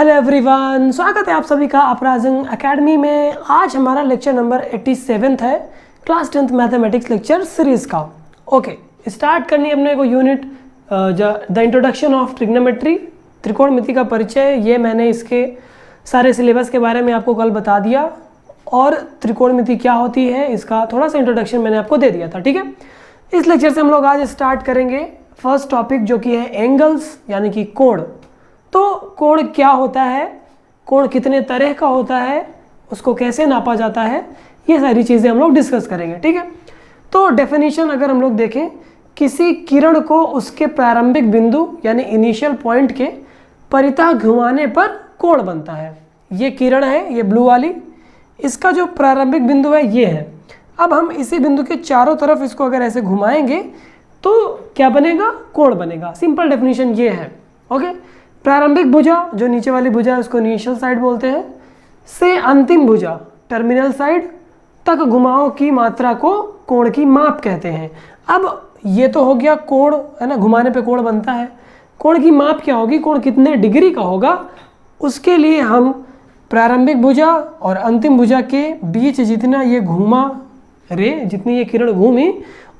Hello everyone, स्वागत है आप सभी का अपराजन एकेडमी में। आज हमारा लेक्चर नंबर 87 है, class 10th mathematics lecture series का। ओके, स्टार्ट करनी है अपने को unit the introduction of trigonometry, त्रिकोणमिति का परिचय। ये मैंने इसके सारे सिलेबस के बारे में आपको कल बता दिया और त्रिकोणमिति क्या होती है इसका थोड़ा सा इंट्रोडक्शन मैंने आपको दे दिया था। ठीक है, इस लेक्चर से हम लोग आज स्टार्ट करेंगे फर्स्ट टॉपिक जो कि है एंगल्स यानी कि कोण। तो कोण क्या होता है, कोण कितने तरह का होता है, उसको कैसे नापा जाता है, ये सारी चीज़ें हम लोग डिस्कस करेंगे। ठीक है, तो डेफिनेशन अगर हम लोग देखें, किसी किरण को उसके प्रारंभिक बिंदु यानी इनिशियल पॉइंट के परितः घुमाने पर कोण बनता है। ये किरण है, ये ब्लू वाली, इसका जो प्रारंभिक बिंदु है ये है। अब हम इसी बिंदु के चारों तरफ इसको अगर ऐसे घुमाएंगे तो क्या बनेगा, कोण बनेगा। सिंपल डेफिनेशन ये है। ओके, प्रारंभिक भुजा जो नीचे वाली भुजा है उसको इनिशियल साइड बोलते हैं, से अंतिम भुजा टर्मिनल साइड तक घुमाव की मात्रा को कोण की माप कहते हैं। अब ये तो हो गया कोण, है ना, घुमाने पे कोण बनता है। कोण की माप क्या होगी, कोण कितने डिग्री का होगा, उसके लिए हम प्रारंभिक भुजा और अंतिम भुजा के बीच जितना ये घूमा रे, जितनी ये किरण घूमी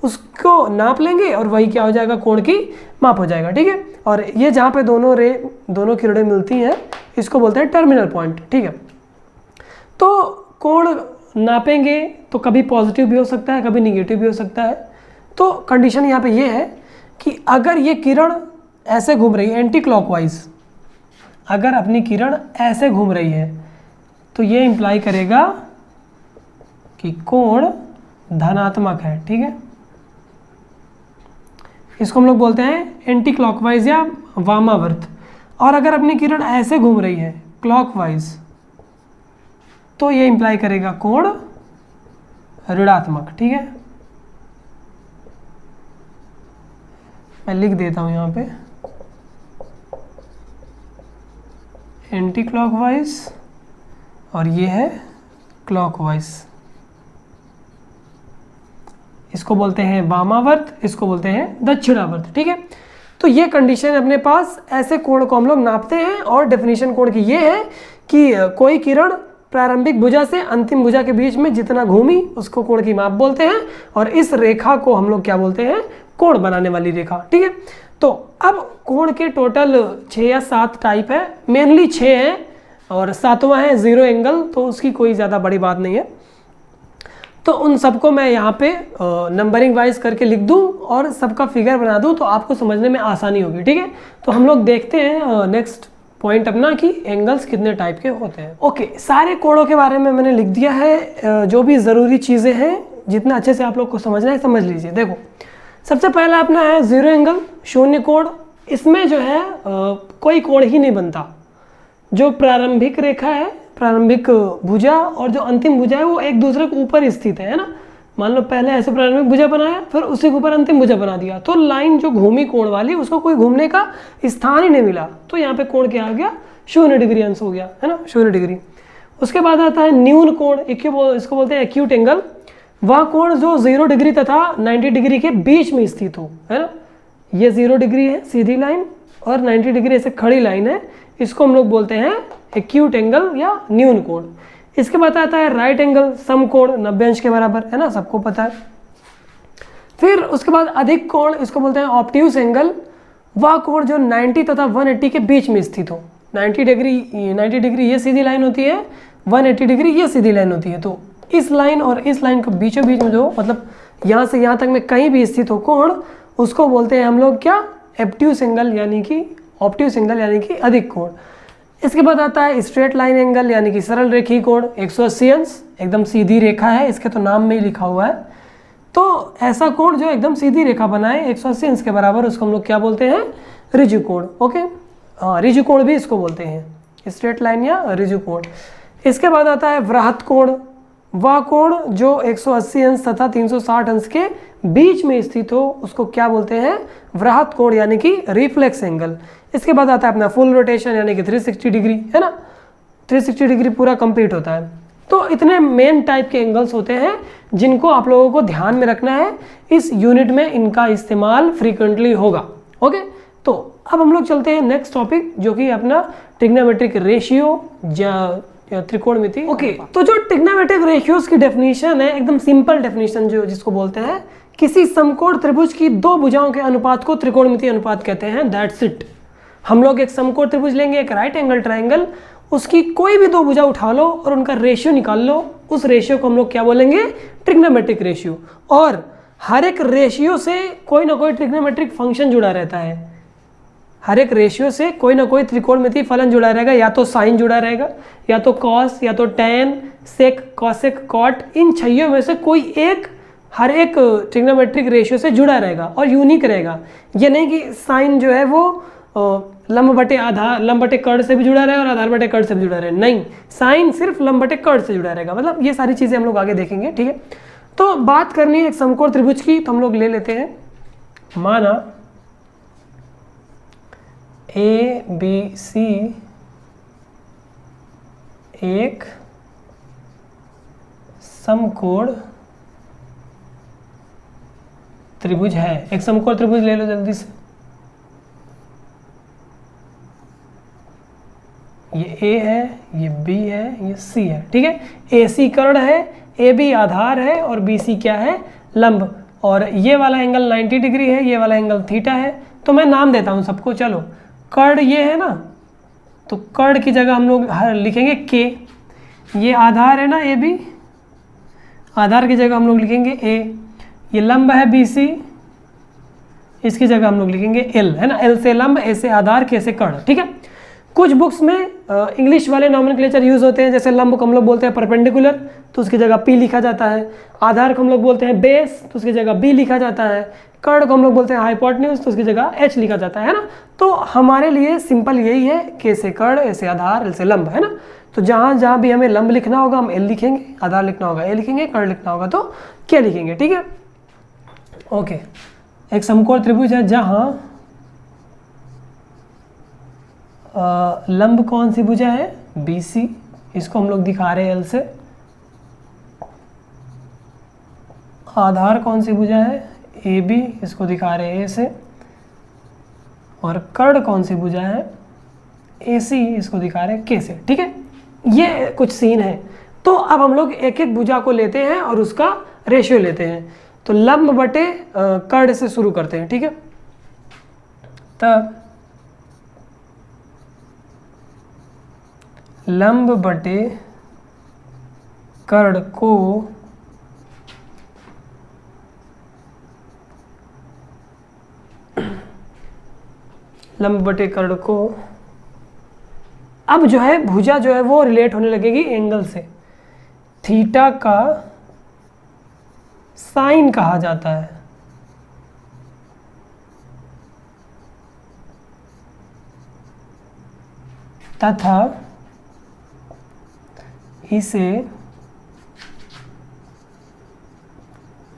उसको नाप लेंगे और वही क्या हो जाएगा, कोण की माप हो जाएगा। ठीक है, और ये जहाँ पे दोनों किरणें मिलती हैं इसको बोलते हैं टर्मिनल पॉइंट। ठीक है, तो कोण नापेंगे तो कभी पॉजिटिव भी हो सकता है, कभी निगेटिव भी हो सकता है। तो कंडीशन यहाँ पे ये है कि अगर ये किरण ऐसे घूम रही है एंटी क्लॉकवाइज, अगर अपनी किरण ऐसे घूम रही है तो ये इंप्लाई करेगा कि कोण धनात्मक है। ठीक है, इसको हम लोग बोलते हैं एंटी क्लॉकवाइज या वामावर्त। और अगर अपनी किरण ऐसे घूम रही है क्लॉकवाइज तो ये इंप्लाई करेगा कोण ऋणात्मक। ठीक है, मैं लिख देता हूं यहां पे एंटी क्लॉकवाइज और ये है क्लॉकवाइज। इसको बोलते हैं वामावर्त, इसको बोलते हैं दक्षिणावर्त। ठीक है, तो ये कंडीशन अपने पास, ऐसे कोण को हम लोग नापते हैं। और डेफिनेशन कोण की ये है कि कोई किरण प्रारंभिक भुजा से अंतिम भुजा के बीच में जितना घूमी उसको कोण की माप बोलते हैं और इस रेखा को हम लोग क्या बोलते हैं, कोण बनाने वाली रेखा। ठीक है, तो अब कोण के टोटल 6 या 7 टाइप है, मेनली 6 है और 7वां है जीरो एंगल, तो उसकी कोई ज़्यादा बड़ी बात नहीं है। तो उन सबको मैं यहाँ पे नंबरिंग वाइज करके लिख दूँ और सबका फिगर बना दूँ तो आपको समझने में आसानी होगी। ठीक है, तो हम लोग देखते हैं नेक्स्ट पॉइंट अपना कि एंगल्स कितने टाइप के होते हैं। ओके, सारे कोणों के बारे में मैंने लिख दिया है, जो भी ज़रूरी चीज़ें हैं जितना अच्छे से आप लोग को समझना है समझ लीजिए। देखो, सबसे पहला अपना है जीरो एंगल, शून्य कोण। इसमें जो है कोई कोण ही नहीं बनता। जो प्रारंभिक रेखा है, प्रारंभिक भुजा और जो अंतिम भुजा है वो एक दूसरे के ऊपर स्थित है ना। मान लो पहले ऐसे प्रारंभिक भुजा बनाया, फिर उसी के ऊपर अंतिम भुजा बना दिया, तो लाइन जो घूमी कोण वाली उसको कोई घूमने का स्थान ही नहीं मिला, तो यहाँ पे कोण क्या आ गया, 0 डिग्री अंश हो गया, है ना, 0 डिग्री। उसके बाद आता है न्यून कोण, इसको बोलते हैं एक्यूट एंगल। वह कोण जो 0 डिग्री तथा 90 डिग्री के बीच में स्थित हो, है ना। ये 0 डिग्री है सीधी लाइन और 90 डिग्री ऐसे खड़ी लाइन है, इसको हम लोग बोलते हैं एक्यूट एंगल या न्यून कोण। इसके बाद आता है राइट एंगल, समकोण 90 अंश के बराबर, है ना, सबको पता है। फिर उसके बाद अधिक कोण, इसको बोलते हैं ऑब्ट्यूस एंगल। वह कोण जो 90 तथा 180 के बीच में स्थित हो। 90 डिग्री ये सीधी लाइन होती है, 180 डिग्री ये सीधी लाइन होती है। तो इस लाइन और इस लाइन के बीचों बीच में जो, मतलब यहाँ से यहाँ तक में कहीं भी स्थित हो कोण, उसको बोलते हैं हम लोग क्या, ऑब्ट्यूस एंगल यानी कि ऑब्ट्यूस एंगल यानी कि अधिक कोण। इसके बाद आता है स्ट्रेट लाइन एंगल यानी कि सरल रेखी कोण, 180 अंश, एकदम सीधी रेखा है, इसके तो नाम में ही लिखा हुआ है। तो ऐसा कोण जो एकदम सीधी रेखा बनाए 180 अंश के बराबर, उसको हम लोग क्या बोलते हैं, ऋजु कोण। ओके, हाँ, ऋजु कोण भी इसको बोलते हैं, स्ट्रेट लाइन या ऋजु कोण। इसके बाद आता है वृहत कोण। वह कोण जो 180 अंश तथा 360 अंश के बीच में स्थित हो उसको क्या बोलते हैं, वृहत कोण यानी कि रिफ्लेक्स एंगल। इसके बाद आता है अपना फुल रोटेशन यानी कि 360 डिग्री, है ना, 360 डिग्री पूरा कंप्लीट होता है। तो इतने मेन टाइप के एंगल्स होते हैं जिनको आप लोगों को ध्यान में रखना है। इस यूनिट में इनका इस्तेमाल फ्रीक्वेंटली होगा। ओके, तो अब हम लोग चलते हैं नेक्स्ट टॉपिक, जो कि अपना ट्रिग्नोमेट्रिक रेशियो या त्रिकोणमिति। ओके, तो जो ट्रिग्नोमेट्रिक रेशियोज की डेफिनेशन है, एकदम सिंपल डेफिनेशन जो जिसको बोलते हैं, किसी समकोण त्रिभुज की दो भुजाओं के अनुपात को त्रिकोणमितीय अनुपात कहते हैं। That's it. हम लोग एक समकोण त्रिभुज लेंगे, एक राइट एंगल ट्राइंगल, उसकी कोई भी दो भुजा उठा लो और उनका रेशियो निकाल लो, उस रेशियो को हम लोग क्या बोलेंगे? Trigonometric ratio. और हर एक रेशियो से कोई ना कोई ट्रिग्नोमेट्रिक फंक्शन जुड़ा रहता है। हर एक रेशियो से कोई ना कोई त्रिकोणमितीय फलन जुड़ा रहेगा, या तो साइन जुड़ा रहेगा, या तो कॉस, या तो टैन, सेक, कॉसेक, कॉट, इन छइयों में से कोई एक हर एक ट्रिग्नोमेट्रिक रेशियो से जुड़ा रहेगा और यूनिक रहेगा। ये नहीं कि साइन जो है वो लंब बटे आधार, लंब बटे कर्ण से भी जुड़ा रहे और आधार बटे कर्ण से भी जुड़ा रहे, नहीं, साइन सिर्फ लंब बटे कर्ण से जुड़ा रहेगा। मतलब ये सारी चीज़ें हम लोग आगे देखेंगे, ठीक है। तो बात करनी है एक समकोण त्रिभुज की, तो हम लोग ले लेते हैं, माना ए बी सी एक समकोण त्रिभुज है। एक समकोण त्रिभुज ले लो जल्दी से। ये ए है, ये बी है, ये सी है, ठीक है। ए सी कर्ण है, ए बी आधार है और बी सी क्या है? लंब। और ये वाला एंगल 90 डिग्री है, ये वाला एंगल थीटा है। तो मैं नाम देता हूँ सबको, चलो। कर्ण ये है ना, तो कर्ण की जगह हम लोग लिखेंगे के। ये आधार है ना ए बी, आधार की जगह हम लोग लिखेंगे ए। ये लंब है बी सी, इसकी जगह हम लोग लिखेंगे एल, है ना। एल से लंब, ए से आधार, के से कर्ण, ठीक है। कुछ बुक्स में इंग्लिश वाले नॉमेनक्लेचर यूज होते हैं, जैसे लंब को हम लोग बोलते हैं परपेंडिकुलर, तो उसकी जगह पी लिखा जाता है। आधार को हम लोग बोलते हैं बेस, तो उसकी जगह बी लिखा जाता है। कर्ण को हम लोग बोलते हैं हाइपोटेन्यूज, तो उसकी जगह एच लिखा जाता है ना। तो हमारे लिए सिंपल यही है, के से कर्ण, ए से आधार, एल से लंब, है ना। तो जहाँ जहाँ भी हमें लंब लिखना होगा हम एल लिखेंगे, आधार लिखना होगा ए लिखेंगे, कर्ण लिखना होगा तो क्या लिखेंगे, ठीक है। ओके, एक समकोण त्रिभुज है जहाँ लंब कौन सी भुजा है? बी सी, इसको हम लोग दिखा रहे हैं एल से। आधार कौन सी भुजा है? ए बी, इसको दिखा रहे हैं ए से। और कर्ण कौन सी भुजा है? ए सी, इसको दिखा रहे हैं के से, ठीक है। ये कुछ सीन है। तो अब हम लोग एक एक भुजा को लेते हैं और उसका रेशियो लेते हैं। तो लंब बटे कर्ण से शुरू करते हैं, ठीक है। तब लंब बटे कर्ण को लंब बटे कर्ण को अब जो है भुजा जो है वो रिलेट होने लगेगी एंगल से। थीटा का साइन कहा जाता है, तथा इसे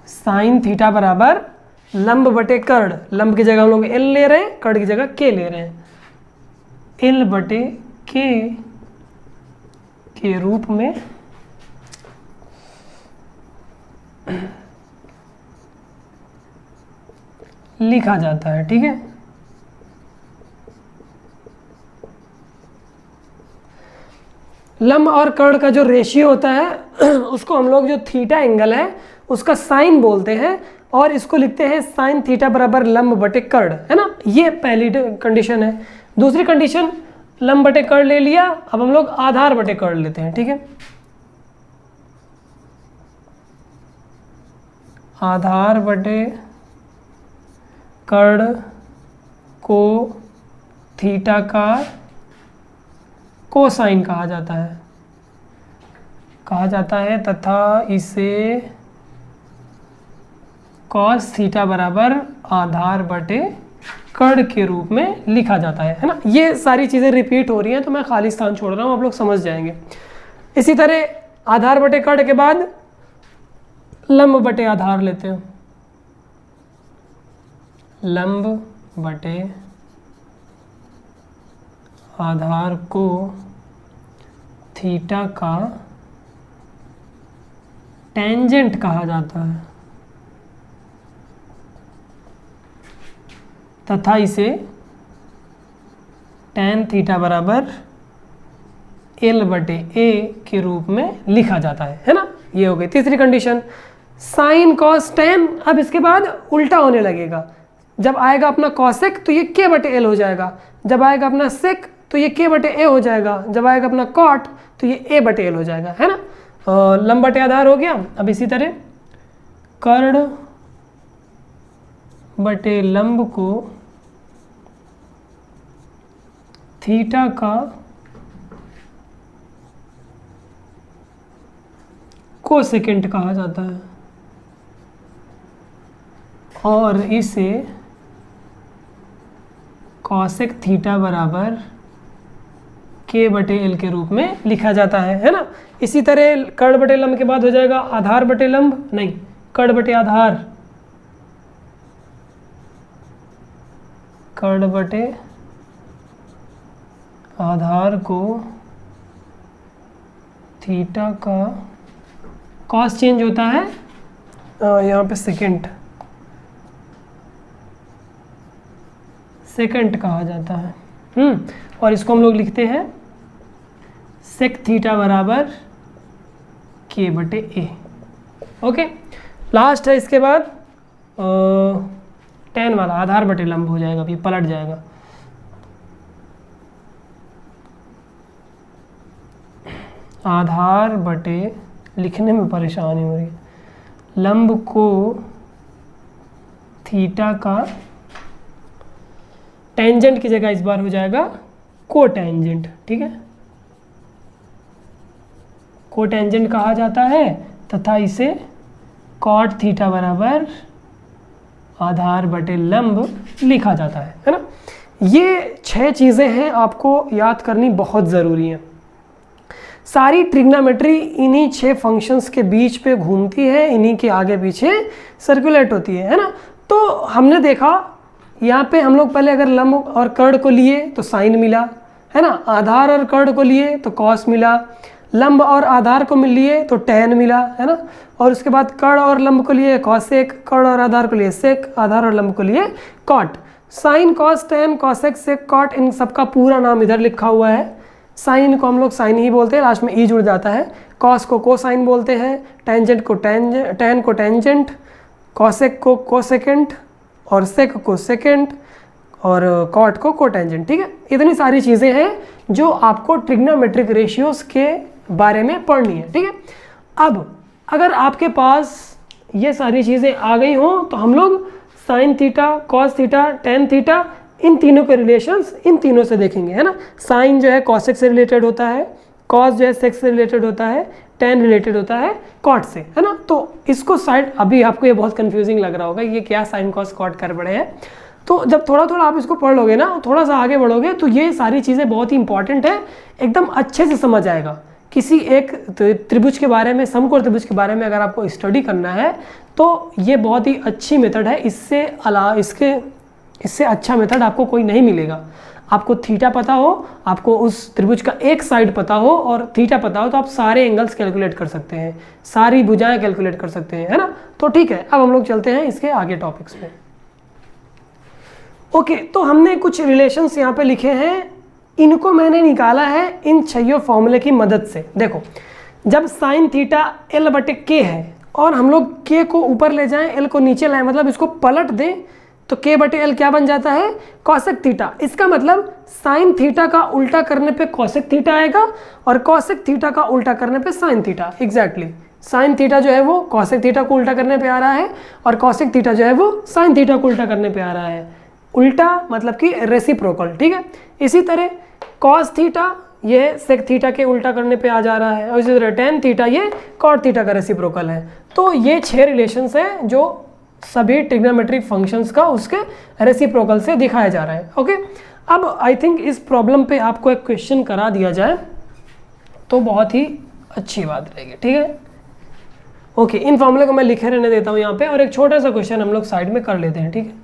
साइन थीटा बराबर लंब बटे कर्ण, लंब की जगह हम लोग एल ले रहे हैं, कर्ण की जगह के ले रहे हैं, एल बटे के रूप में लिखा जाता है, ठीक है। लंब और कर्ण का जो रेशियो होता है उसको हम लोग, जो थीटा एंगल है उसका साइन बोलते हैं, और इसको लिखते हैं साइन थीटा बराबर लंब बटे कर्ण, है ना। ये पहली कंडीशन है। दूसरी कंडीशन, लंब बटे कर्ण ले लिया, अब हम लोग आधार बटे कर्ण लेते हैं, ठीक है। आधार बटे कर्ण को थीटा का कोसाइन कहा जाता है तथा इसे कॉस थीटा बराबर आधार बटे कर्ण के रूप में लिखा जाता है ना। ये सारी चीज़ें रिपीट हो रही हैं तो मैं खाली स्थान छोड़ रहा हूँ, आप लोग समझ जाएंगे। इसी तरह आधार बटे कर्ण के बाद लंब बटे आधार लेते हैं। लंब बटे आधार को थीटा का टेंजेंट कहा जाता है तथा इसे tan थीटा बराबर L/A के रूप में लिखा जाता है ना। ये हो गई तीसरी कंडीशन। साइन कॉस tan, अब इसके बाद उल्टा होने लगेगा। जब आएगा अपना कॉसेक तो ये K/L हो जाएगा, जब आएगा अपना सेक तो ये K/A हो जाएगा, जब आएगा अपना कॉट तो ये A/L हो जाएगा, है ना। लंब बटे आधार हो गया। अब इसी तरह कर्ण बटे लंब को थीटा का कोसेकेंट कहा जाता है और इसे कॉसेक थीटा बराबर K/L के रूप में लिखा जाता है ना। इसी तरह कर्ण बटे लंब के बाद हो जाएगा आधार बटे लंब, नहीं कर्ण बटे आधार, कर्ण बटे आधार को थीटा का कॉस चेंज होता है यहाँ पे सेकंड कहा जाता है। और इसको हम लोग लिखते हैं सेक थीटा बराबर K/A। ओके, लास्ट है इसके बाद tan वाला आधार बटे लंब हो जाएगा, अभी पलट जाएगा। आधार बटे, लिखने में परेशानी हो रही है, लंब को थीटा का टेंजेंट की जगह इस बार हो जाएगा कोटेंजेंट, ठीक है, कोटेंजेंट कहा जाता है तथा इसे कॉट थीटा बराबर आधार बटे लंब लिखा जाता है ना। ये 6 चीज़ें हैं, आपको याद करनी बहुत ज़रूरी है। सारी ट्रिग्नोमेट्री इन्हीं 6 फंक्शंस के बीच पे घूमती है, इन्हीं के आगे पीछे सर्कुलेट होती है ना। तो हमने देखा यहाँ पे हम लोग पहले अगर लंब और कर्ण को लिए तो साइन मिला, है ना, आधार और कर्ण को लिए तो कॉस मिला, लंब और आधार को लिए तो tan मिला, है ना, और उसके बाद कर्ण और लंब को लिए कॉसेक, कर्ण और आधार को लिए सेक, आधार और लंब को लिए cot. Sine cos tan cosec sec cot, इन सबका पूरा नाम इधर लिखा हुआ है। साइन को हम लोग साइन ही बोलते हैं, लास्ट में ई जुड़ जाता है। कॉस को कोसाइन बोलते हैं, टेंजेंट को tan को टेंजेंट, कॉसेक को कोसेकेंट और सेक को सेकेंट और कॉट को कोटेंजेंट, ठीक है। इतनी सारी चीज़ें हैं जो आपको ट्रिग्नोमेट्रिक रेशियोज के बारे में पढ़नी है, ठीक है। अब अगर आपके पास ये सारी चीज़ें आ गई हों तो हम लोग sine theta, cos theta, tan theta, इन तीनों के रिलेशंस इन तीनों से देखेंगे, है ना। साइन जो है कॉसेक से रिलेटेड होता है, कॉस जो है सेक से रिलेटेड होता है, टेन रिलेटेड होता है कॉट से, है ना। तो इसको साइड, अभी आपको ये बहुत कंफ्यूजिंग लग रहा होगा ये क्या साइन कॉस कॉट कर पड़े हैं। तो जब थोड़ा थोड़ा आप इसको पढ़ लोगे ना, थोड़ा सा आगे बढ़ोगे तो ये सारी चीज़ें बहुत ही इंपॉर्टेंट है, एकदम अच्छे से समझ आएगा। किसी एक त्रिभुज के बारे में, समकोण त्रिभुज के बारे में अगर आपको स्टडी करना है तो ये बहुत ही अच्छी मेथड है। इससे अच्छा मेथड आपको कोई नहीं मिलेगा। आपको थीटा पता हो, आपको उस त्रिभुज का एक साइड पता हो और थीटा पता हो तो आप सारे एंगल्स कैलकुलेट कर सकते हैं, सारी भुजाएं कैलकुलेट कर सकते हैं, है ना। तो ठीक है, अब हम लोग चलते हैं इसके आगे टॉपिक्स में। ओके, तो हमने कुछ रिलेशंस यहाँ पे लिखे हैं, इनको मैंने निकाला है इन 6 फॉर्मूले की मदद से। देखो, जब साइन थीटा L/K है और हम लोग K को ऊपर ले जाएं, L को नीचे लाएं, मतलब इसको पलट दें तो K/L क्या बन जाता है, कॉसेक थीटा। इसका मतलब साइन थीटा का उल्टा करने पे कॉसेक थीटा आएगा और कॉसेक थीटा का उल्टा करने पे sine theta. Exactly, sine theta जो है वो कॉसेक थीटा को उल्टा करने पे आ रहा है और कॉसेक थीटा जो है वो साइन थीटा को उल्टा करने पे आ रहा है। उल्टा मतलब कि रेसिप्रोकल, ठीक है। इसी तरह कॉस थीटा ये सेक थीटा के उल्टा करने पे आ जा रहा है और इसी तरह टेन थीटा ये कॉट थीटा का रेसिप्रोकल है। तो ये 6 रिलेशंस हैं जो सभी ट्रिग्नोमेट्रिक फंक्शंस का उसके रेसिप्रोकल से दिखाया जा रहा है। ओके, अब आई थिंक इस प्रॉब्लम पे आपको एक क्वेश्चन करा दिया जाए तो बहुत ही अच्छी बात रहेगी, ठीक है। ओके, इन फॉर्मूले को मैं लिखे रहने देता हूँ यहाँ पे और एक छोटा सा क्वेश्चन हम लोग साइड में कर लेते हैं, ठीक है।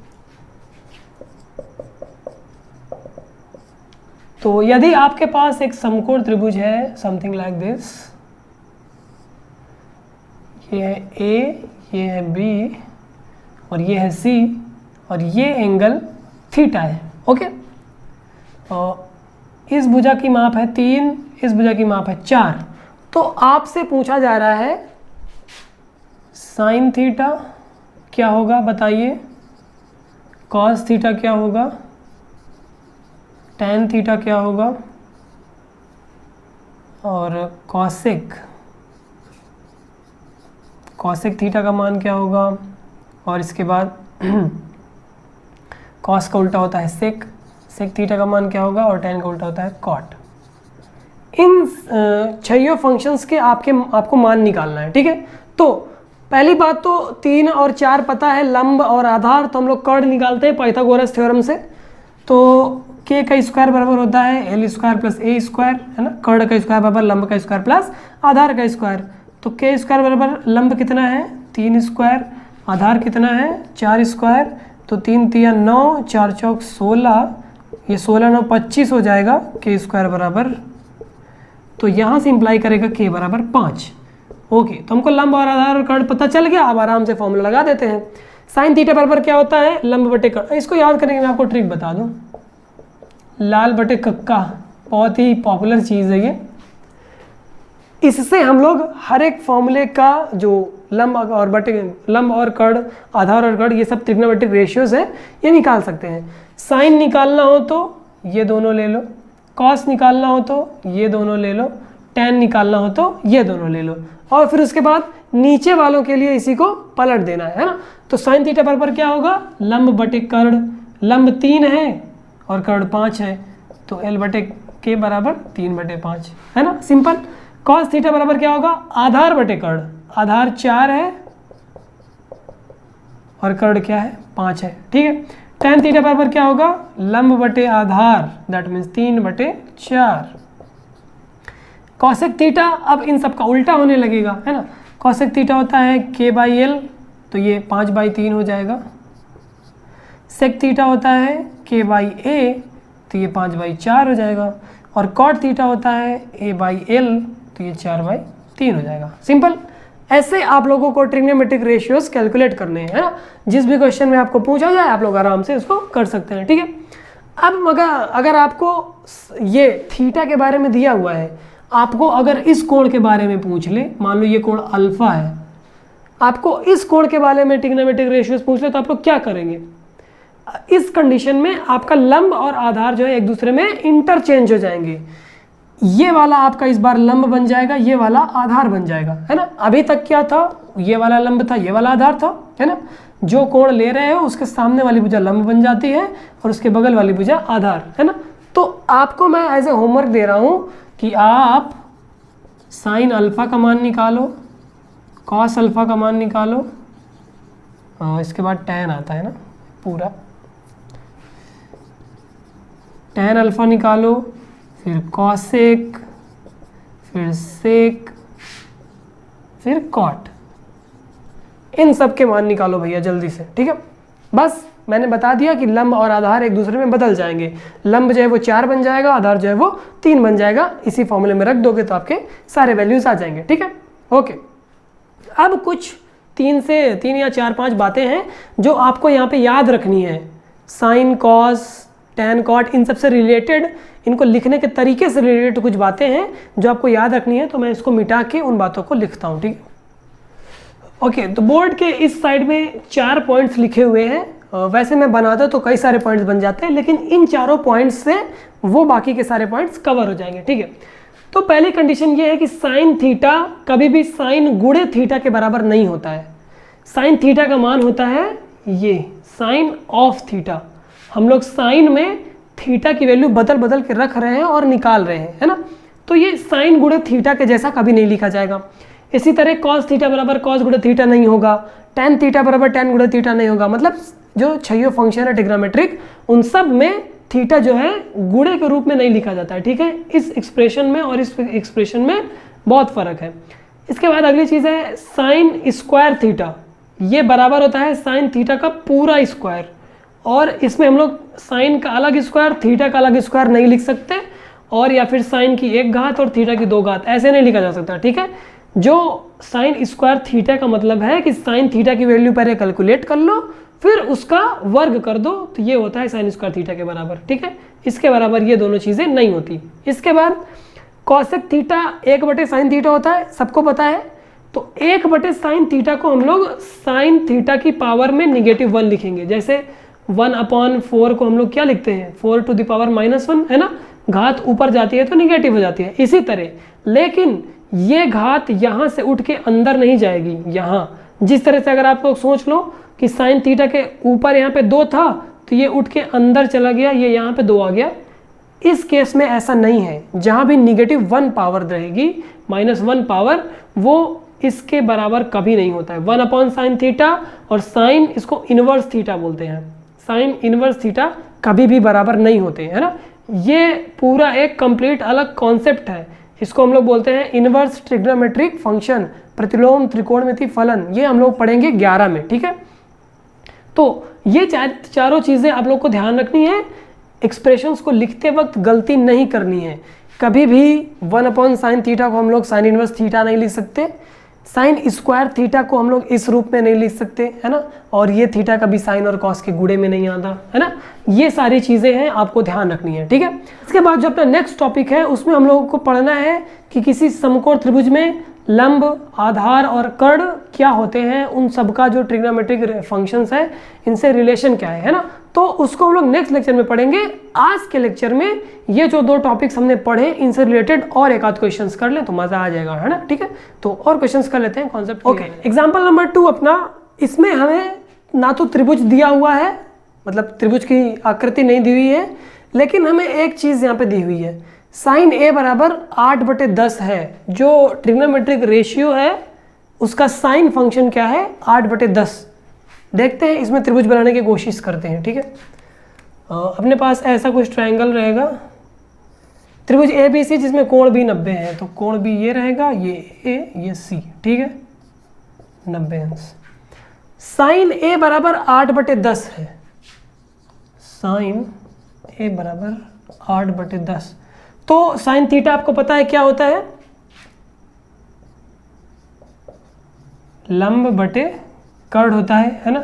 तो यदि आपके पास एक समकोण त्रिभुज है समथिंग लाइक दिस, ये है ए, ये है बी और ये है सी और ये एंगल थीटा है। ओके, इस भुजा की माप है 3, इस भुजा की माप है 4। तो आपसे पूछा जा रहा है साइन थीटा क्या होगा बताइए, कॉस थीटा क्या होगा, टैन थीटा क्या होगा और कॉसेक थीटा का मान क्या होगा। और इसके बाद कॉस का उल्टा होता है सेक थीटा का मान क्या होगा और टैन का उल्टा होता है कॉट। इन छह फंक्शंस के आपको मान निकालना है, ठीक है। तो पहली बात तो 3 और 4 पता है, लंब और आधार, तो हम लोग कर्ड निकालते हैं पाइथागोरस थ्योरम से। तो k का स्क्वायर बराबर होता है l square plus a square, है ना। कर्ड का स्क्वायर बराबर लंब का स्क्वायर प्लस आधार का स्क्वायर। तो k स्क्वायर बराबर लंब कितना है 3 स्क्वायर, आधार कितना है 4 स्क्वायर। तो 3 3 9, 4 चौक 16, ये 16 9 25 हो जाएगा k स्क्वायर बराबर। तो यहाँ से इंप्लाई करेगा k बराबर 5। ओके, तो हमको लंब और आधार और कर्ड पता चल गया। अब आराम से फॉर्मूला लगा देते हैं। साइन थीटा बराबर क्या होता है लंब बटे कर्ड। इसको याद करने की मैं आपको ट्रिक बता दूं, लाल बटे कक्का, बहुत ही पॉपुलर चीज़ है ये। इससे हम लोग हर एक फॉर्मूले का जो लंब और कर्ड, आधार और कर्ड, ये सब ट्रिग्नोमेट्रिक रेशियोज है, ये निकाल सकते हैं। साइन निकालना हो तो ये दोनों ले लो, कॉस निकालना हो तो ये दोनों ले लो, टैन निकालना हो तो ये दोनों ले लो, और फिर उसके बाद नीचे वालों के लिए इसी को पलट देना है ना। तो साइन थीटा बराबर क्या होगा लंब बटे कर्ड, लंब 3 है और कर्ड 5 है, तो l बटे k बराबर 3 बटे 5, है ना, सिंपल। कॉस थीटा बराबर क्या होगा आधार बटे कर्ड, आधार 4 है और कर्ड क्या है 5 है, ठीक है। टैन थीटा बराबर क्या होगा लंब बटे आधार, दैट मीन्स 3 बटे 4। कॉसेक थीटा अब इन सब का उल्टा होने लगेगा, है ना। कॉसेक थीटा होता है k/l, तो ये 5/3 हो जाएगा। सेक थीटा होता है k/a, तो ये 5/4 हो जाएगा। और कॉट थीटा होता है a/l, तो ये 4/3 हो जाएगा। सिंपल। ऐसे आप लोगों को ट्रिग्नोमेट्रिक रेशियोज कैलकुलेट करने हैं, है ना। जिस भी क्वेश्चन में आपको पूछा जाए आप लोग आराम से उसको कर सकते हैं, ठीक है। अब अगर आपको ये थीटा के बारे में दिया हुआ है, आपको अगर इस कोण के बारे में पूछ ले, मान लो ये कोण अल्फा है, आपको इस कोण के बारे में ट्रिग्नोमेट्रिक रेशियोज पूछ ले, तो आप लोग क्या करेंगे। इस कंडीशन में आपका लंब और आधार जो है एक दूसरे में इंटरचेंज हो जाएंगे। ये वाला आपका इस बार लंब बन जाएगा, ये वाला आधार बन जाएगा, है ना। अभी तक क्या था, ये वाला लंब था, ये वाला आधार था, है ना। जो कोण ले रहे हो उसके सामने वाली भुजा लंब बन जाती है और उसके बगल वाली भुजा आधार, है ना। तो आपको मैं एज ए होमवर्क दे रहा हूं कि आप साइन अल्फा का मान निकालो, कॉस अल्फा का मान निकालो, इसके बाद टैन आता है ना पूरा, टैन अल्फा निकालो, फिर कॉसेक, फिर सेक, फिर कॉट, इन सब के मान निकालो भैया जल्दी से, ठीक है। बस मैंने बता दिया कि लंब और आधार एक दूसरे में बदल जाएंगे। लंब जो है वो 4 बन जाएगा, आधार जो है वो 3 बन जाएगा। इसी फॉर्मूले में रख दोगे तो आपके सारे वैल्यूज आ जाएंगे, ठीक है। ओके, अब कुछ 3 या 4-5 बातें हैं जो आपको यहाँ पे याद रखनी है। साइन, कॉस, टैन, कॉट, इन सब से रिलेटेड, इनको लिखने के तरीके से रिलेटेड कुछ बातें हैं जो आपको याद रखनी है। तो मैं इसको मिटा के उन बातों को लिखता हूँ, ठीक है। ओके, तो बोर्ड के इस साइड में 4 पॉइंट्स लिखे हुए हैं। वैसे मैं बनाता तो कई सारे पॉइंट्स बन जाते हैं, लेकिन इन 4 पॉइंट्स से वो बाकी के सारे पॉइंट्स कवर हो जाएंगे, ठीक है। तो पहली कंडीशन ये है कि साइन थीटा कभी भी साइन गुणे थीटा के बराबर नहीं होता है। साइन थीटा का मान होता है ये साइन ऑफ थीटा। हम लोग साइन में थीटा की वैल्यू बदल बदल के रख रहे हैं और निकाल रहे हैं, है ना। तो ये साइन गुणे थीटा के जैसा कभी नहीं लिखा जाएगा। इसी तरह कॉस थीटा बराबर कॉस गुणे थीटा नहीं होगा, टैन थीटा बराबर टैन गुणे थीटा नहीं होगा। मतलब जो 6 फंक्शन है ट्रिग्नोमेट्रिक, उन सब में थीटा जो है गुणे के रूप में नहीं लिखा जाता है, ठीक है। इस एक्सप्रेशन में और इस एक्सप्रेशन में बहुत फर्क है। इसके बाद अगली चीज़ है साइन स्क्वायर थीटा। ये बराबर होता है साइन थीटा का पूरा स्क्वायर, और इसमें हम लोग साइन का अलग स्क्वायर, थीटा का अलग स्क्वायर नहीं लिख सकते, और या फिर साइन की 1 घात और थीटा की 2 घात, ऐसे नहीं लिखा जा सकता, ठीक है। जो साइन स्क्वायर थीटा का मतलब है कि साइन थीटा की वैल्यू पहले कैलकुलेट कर लो, फिर उसका वर्ग कर दो तो ये होता है साइन स्क्वायर थीटा के बराबर, ठीक है। इसके बराबर ये दोनों चीज़ें नहीं होती। इसके बाद कॉसेक थीटा 1/sin थीटा होता है, सबको पता है। तो 1/sin थीटा को हम लोग साइन थीटा की पावर में -1 लिखेंगे। जैसे 1/4 को हम लोग क्या लिखते हैं, 4⁻⁻1, है ना। घात ऊपर जाती है तो निगेटिव हो जाती है। इसी तरह लेकिन ये घात यहाँ से उठ के अंदर नहीं जाएगी। यहाँ जिस तरह से अगर आप लोग सोच लो कि साइन थीटा के ऊपर यहाँ पे 2 था तो ये उठ के अंदर चला गया, ये यहाँ पे 2 आ गया। इस केस में ऐसा नहीं है। जहाँ भी -1 पावर रहेगी, -1 पावर, वो इसके बराबर कभी नहीं होता है। 1/sin थीटा और साइन, इसको इनवर्स थीटा बोलते हैं, साइन इनवर्स थीटा कभी भी बराबर नहीं होते, है ना। ये पूरा एक कंप्लीट अलग कॉन्सेप्ट है। इसको हम लोग बोलते हैं इनवर्स ट्रिग्नोमेट्रिक फंक्शन, प्रतिलोम त्रिकोणमिति फलन। ये हम लोग पढ़ेंगे 11 में, ठीक है। तो ये चारों चीज़ें आप लोग को ध्यान रखनी है। एक्सप्रेशंस को लिखते वक्त गलती नहीं करनी है। कभी भी 1/sin थीटा को हम लोग साइन इनवर्स थीटा नहीं लिख सकते, साइन स्क्वायर थीटा को हम लोग इस रूप में नहीं लिख सकते, है ना। और ये थीटा कभी साइन और कॉस के गुणे में नहीं आता, है ना। ये सारी चीज़ें हैं, आपको ध्यान रखनी है, ठीक है। इसके बाद जो अपना नेक्स्ट टॉपिक है उसमें हम लोगों को पढ़ना है कि किसी समकोण त्रिभुज में लंब, आधार और कर्ण क्या होते हैं, उन सब का जो ट्रिग्नोमेट्रिक फंक्शंस है इनसे रिलेशन क्या है ना। तो उसको हम लोग नेक्स्ट लेक्चर में पढ़ेंगे। आज के लेक्चर में ये जो 2 टॉपिक्स हमने पढ़े इनसे रिलेटेड और एक आध क्वेश्चंस कर लें तो मजा आ जाएगा, है ना, ठीक है। तो और क्वेश्चंस कर लेते हैं कॉन्सेप्ट। ओके, एग्जांपल नंबर 2 अपना, इसमें हमें ना तो त्रिभुज दिया हुआ है, मतलब त्रिभुज की आकृति नहीं दी हुई है, लेकिन हमें एक चीज यहाँ पे दी हुई है, साइन a बराबर 8/10 है। जो ट्रिग्नोमेट्रिक रेशियो है उसका साइन फंक्शन क्या है, 8/10। देखते हैं, इसमें त्रिभुज बनाने की कोशिश करते हैं, ठीक है। अपने पास ऐसा कुछ ट्रायंगल रहेगा, त्रिभुज ABC जिसमें कोण भी 90 है। तो कोण भी ये रहेगा, ये A, ये C, ठीक है, 90 अंश। साइन a बराबर 8/10 है, साइन a बराबर 8/10। तो साइन थीटा आपको पता है क्या होता है, लंब बटे कर्ण होता है ना।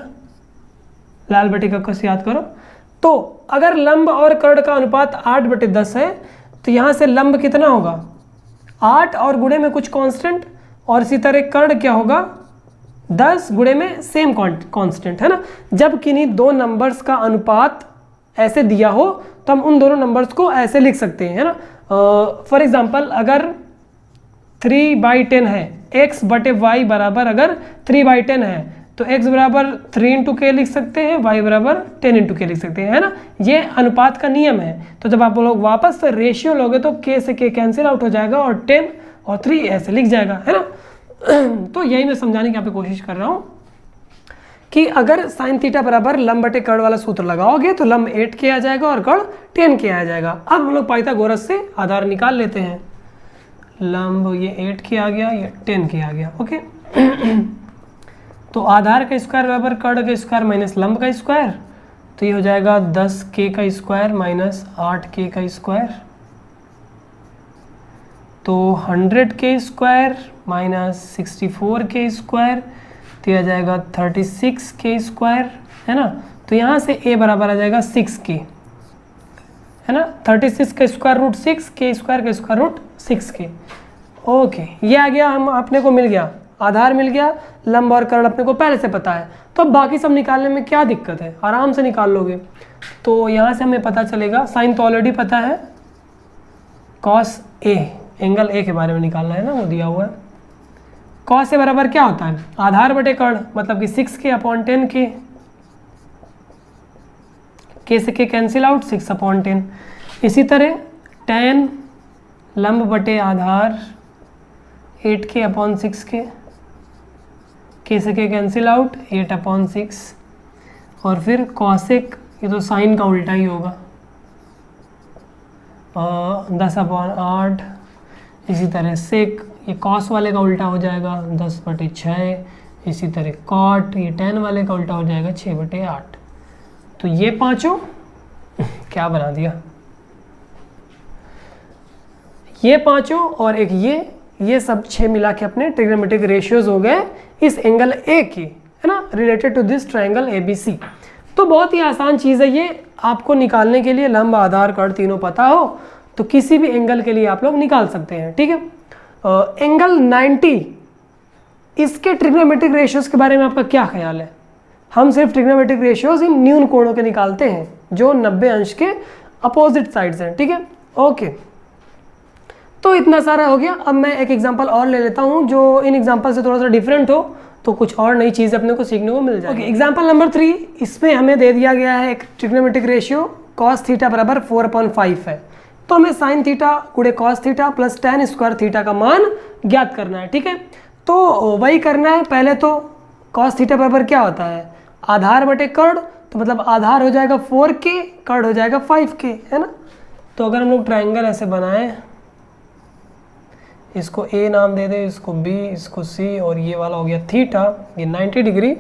लाल बटे का कस याद करो। तो अगर लंब और कर्ण का अनुपात 8/10 है तो यहाँ से लंब कितना होगा, 8 और गुणे में कुछ कांस्टेंट, और इसी तरह कर्ण क्या होगा, 10 गुणे में सेम कांस्टेंट, है ना। जब किन्हीं 2 नंबर्स का अनुपात ऐसे दिया हो तो हम उन दोनों नंबर्स को ऐसे लिख सकते हैं, है ना। फॉर एग्जाम्पल अगर 3/10 है, x बटे y बराबर अगर 3/10 है तो x बराबर 3 × k लिख सकते हैं, y बराबर 10 × k लिख सकते हैं, है ना। ये अनुपात का नियम है। तो जब आप लोग वापस से रेशियो लोगे तो k से k कैंसिल आउट हो जाएगा और 10 और 3 ऐसे लिख जाएगा, है ना। तो यही मैं समझाने की यहाँ पे कोशिश कर रहा हूँ कि अगर साइन थीटा बराबर लंब बटे कर्ण वाला सूत्र लगाओगे तो लंब 8k आ जाएगा और कर्ण 10k आ जाएगा। अब हम लोग पाइथागोरस से आधार निकाल लेते हैं। लंब ये 8k आ गया, ये 10k आ गया, ओके। तो आधार का स्क्वायर बराबर कर्ण का स्क्वायर माइनस लंब का स्क्वायर, तो ये हो जाएगा 10k का स्क्वायर माइनस 8k का स्क्वायर, तो 100k square minus 64k square, तो यह आ जाएगा 36k स्क्वायर, है ना। तो यहाँ से a बराबर आ जाएगा 6k, है ना। 36 का स्क्वायर रूट 6, k स्क्वायर का स्क्वायर रूट 6k, ओके। ये आ गया, हम अपने को मिल गया, आधार मिल गया, लंब और कर्ण अपने को पहले से पता है। तो अब बाकी सब निकालने में क्या दिक्कत है, आराम से निकाल लोगे। तो यहाँ से हमें पता चलेगा, साइन तो ऑलरेडी पता है, कॉस a, एंगल a के बारे में निकालना है ना, वो दिया हुआ है। कॉस ए बराबर क्या होता है, आधार बटे कर्ण, मतलब कि 6k/10k, k से k कैंसिल आउट, 6/10। इसी तरह tan लंब बटे आधार 8k/6k, k से k कैंसिल आउट, 8/6। और फिर कॉसेक, ये तो साइन का उल्टा ही होगा, 10/8। इसी तरह सेक, ये कॉस वाले का उल्टा हो जाएगा 10/6। इसी तरह कॉट, ये tan वाले का उल्टा हो जाएगा 6/8। तो ये पांचों क्या बना दिया, ये पांचों और एक ये सब 6 मिला के अपने ट्रिग्नोमेट्रिक रेशियोज हो गए इस एंगल A के, है ना, related to this triangle ABC। तो बहुत ही आसान चीज़ है ये, आपको निकालने के लिए लंब, आधार, कर्ण तीनों पता हो तो किसी भी एंगल के लिए आप लोग निकाल सकते हैं, ठीक है। एंगल 90, इसके ट्रिग्नोमेट्रिक रेशियोज के बारे में आपका क्या ख्याल है? हम सिर्फ ट्रिग्नोमेट्रिक रेशियोज इन न्यून कोणों के निकालते हैं जो 90 अंश के अपोजिट साइड्स हैं, ठीक है। ओके, तो इतना सारा हो गया। अब मैं एक एग्जांपल और ले लेता हूं जो इन एग्जांपल से थोड़ा सा डिफरेंट हो, तो कुछ और नई चीज़ अपने को सीखने को मिल जाएगी। एग्जांपल नंबर 3, इसमें हमें दे दिया गया है एक ट्रिग्नोमेट्रिक रेशियो cos थीटा बराबर 4/5 है, तो हमें sin थीटा गुणे cos theta plus tan square theta का मान ज्ञात करना है, ठीक है। तो वही करना है। पहले तो cos थीटा बराबर क्या होता है, आधार बटे कर्ण, तो मतलब आधार हो जाएगा 4k, कर्ण हो जाएगा 5k, है ना। तो अगर हम लोग ट्रायंगल ऐसे बनाएं, इसको A नाम दे दे, इसको B, इसको C और ये वाला हो गया थीटा, ये 90 डिग्री।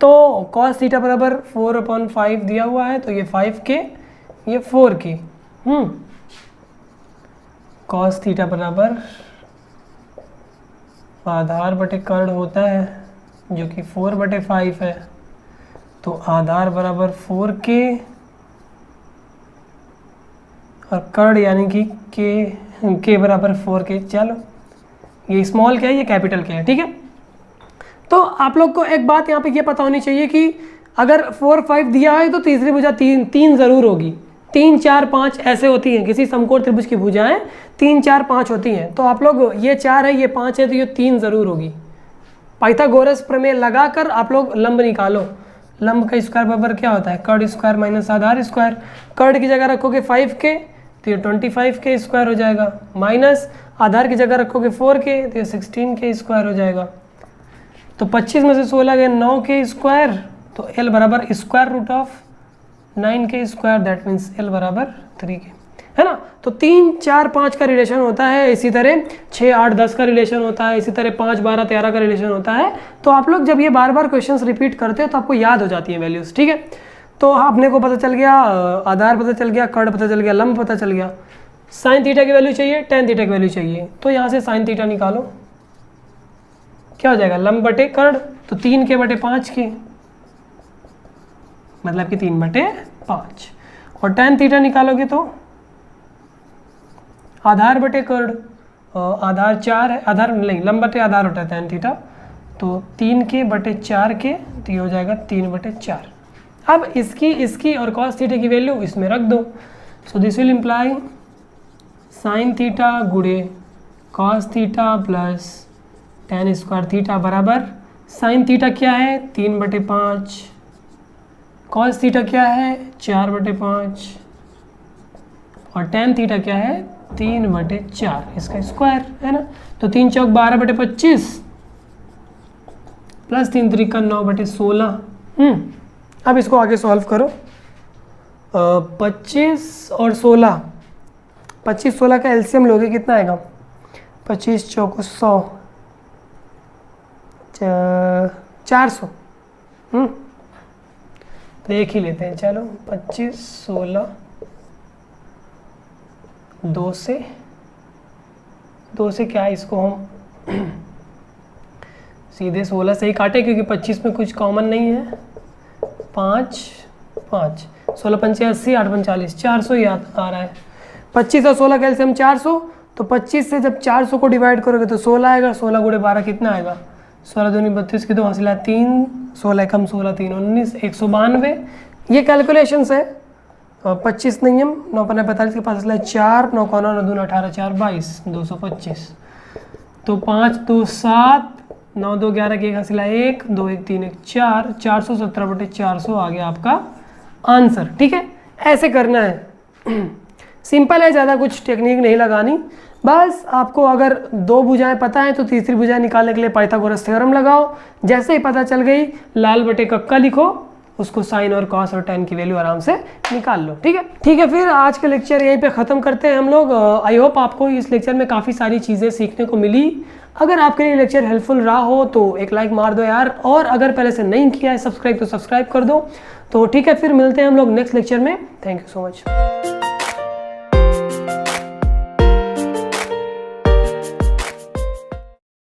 तो cos थीटा बराबर 4/5 दिया हुआ है, तो ये 5k, ये 4k। cos थीटा बराबर आधार बटे कर्ण होता है जो कि 4/5 है, तो आधार बराबर 4k और कर्ण यानी कि k बराबर 4k। चलो, ये स्मॉल क्या है, ये कैपिटल क्या है, ठीक है। तो आप लोग को एक बात यहाँ पे ये पता होनी चाहिए कि अगर 4, 5 दिया है तो तीसरी भुजा 3 ज़रूर होगी। 3, 4, 5 ऐसे होती हैं, किसी समकोण त्रिभुज की भुजाएं 3, 4, 5 होती हैं। तो आप लोग ये 4 है, ये 5 है, तो ये 3 ज़रूर होगी। पाइथागोरस प्रमेय लगाकर आप लोग लंब निकालो। लंब का स्क्वायर बराबर क्या होता है, कर्ण स्क्वायर माइनस आधार स्क्वायर। कर्ण की जगह रखोगे 5k तो ये 25k स्क्वायर हो जाएगा, माइनस आधार की जगह रखोगे 4k तो ये 16k स्क्वायर हो जाएगा। तो 25 में से 16 गए 9k स्क्वायर, तो L बराबर square root of 9k square, that means L बराबर 3k, है ना। तो 3, 4, 5 का रिलेशन होता है, इसी तरह 6, 8, 10 का रिलेशन होता है, इसी तरह 5, 12, 13 का रिलेशन होता है। तो आप लोग जब ये बार बार क्वेश्चंस रिपीट करते हो तो आपको याद हो जाती है वैल्यूज़, ठीक है। तो अपने को पता चल गया, आधार पता चल गया, कर्ण पता चल गया, लंब पता चल गया। साइन थीटा की वैल्यू चाहिए, tan थीटा की वैल्यू चाहिए, तो यहाँ से साइन थीटा निकालो, क्या हो जाएगा, लंब बटे कर्ण, तो 3k बटे 5k, मतलब कि 3/5। और tan थीटा निकालोगे तो आधार बटे कर्ण, आधार 4 है, आधार नहीं, लंब बटे आधार होता है tan थीटा, तो 3k बटे 4k, तो ये हो जाएगा 3/4। अब इसकी और cos थीटा की वैल्यू इसमें रख दो। So this will imply sine theta गुणे cos theta plus tan square theta बराबर साइन थीटा क्या है 3/5, cos थीटा क्या है 4/5 और tan थीटा क्या है 3/4, इसका स्क्वायर, है ना। तो 3 चौक 12/25 प्लस 3 त्रिका 9/16। अब इसको आगे सॉल्व करो। 25 और 16, 25, 16 का एलसीएम लोगे कितना आएगा, 25 चौको 100, 400। देख ही लेते हैं, चलो 25, 16, 2 से क्या है, इसको हम सीधे 16 से ही काटे क्योंकि 25 में कुछ कॉमन नहीं है। 5, 16 पंचे 80, 8 45, 400 ही आ रहा है। 25 और 16 का एलसीएम 400, तो 25 से जब 400 को डिवाइड करोगे तो 16 आएगा। 16 गुणे 12 कितना आएगा, 16 दूनी 32 की 2 हासिल 3, 16 कम 16 3 19, 192। ये कैलकुलेशंस है। 25 नहीं है, 9 5 45 के पास 4, 9 9 9 2 18, 4 22, 225। तो 5 2 7, 9 2 11 की 1 हासिल 1, 2 1 3 1 4, 417/400 आ गया आपका आंसर, ठीक है। ऐसे करना है, सिंपल है, ज़्यादा कुछ टेक्निक नहीं लगानी। बस आपको अगर 2 भुजाएं पता है तो तीसरी भुजाएं निकालने के लिए पाइथागोरस थ्योरम लगाओ। जैसे ही पता चल गई लाल बटे कक्का लिखो, उसको साइन और कॉस और tan की वैल्यू आराम से निकाल लो, ठीक है। ठीक है, फिर आज का लेक्चर यहीं पे ख़त्म करते हैं हम लोग। आई होप आपको इस लेक्चर में काफ़ी सारी चीज़ें सीखने को मिली। अगर आपके लिए लेक्चर हेल्पफुल रहा हो तो एक लाइक मार दो यार, और अगर पहले से नहीं किया है सब्सक्राइब तो सब्सक्राइब कर दो। तो ठीक है, फिर मिलते हैं हम लोग नेक्स्ट लेक्चर में। Thank you so much.